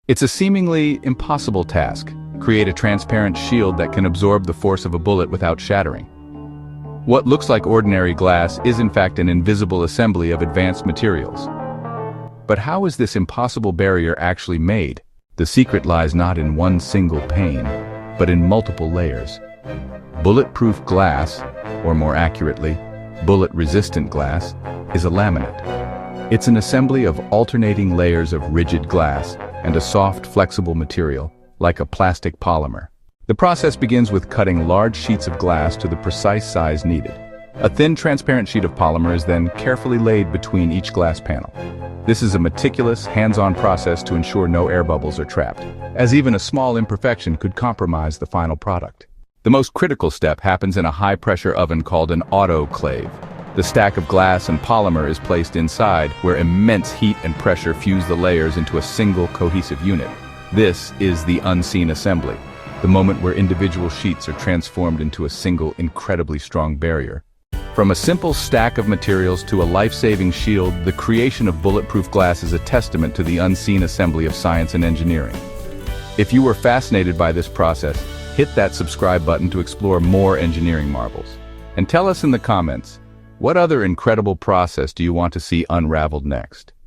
It's a seemingly impossible task. Create a transparent shield that can absorb the force of a bullet without shattering. What looks like ordinary glass is in fact an invisible assembly of advanced materials. But how is this impossible barrier actually made? The secret lies not in one single pane, but in multiple layers. Bulletproof glass, or more accurately, bullet-resistant glass, is a laminate. It's an assembly of alternating layers of rigid glass and a soft, flexible material, like a plastic polymer. The process begins with cutting large sheets of glass to the precise size needed. A thin, transparent sheet of polymer is then carefully laid between each glass panel. This is a meticulous, hands-on process to ensure no air bubbles are trapped, as even a small imperfection could compromise the final product. The most critical step happens in a high-pressure oven called an autoclave. The stack of glass and polymer is placed inside, where immense heat and pressure fuse the layers into a single cohesive unit. This is the unseen assembly, the moment where individual sheets are transformed into a single, incredibly strong barrier. From a simple stack of materials to a life-saving shield, the creation of bulletproof glass is a testament to the unseen assembly of science and engineering. If you were fascinated by this process, hit that subscribe button to explore more engineering marvels. And tell us in the comments, what other incredible process do you want to see unraveled next?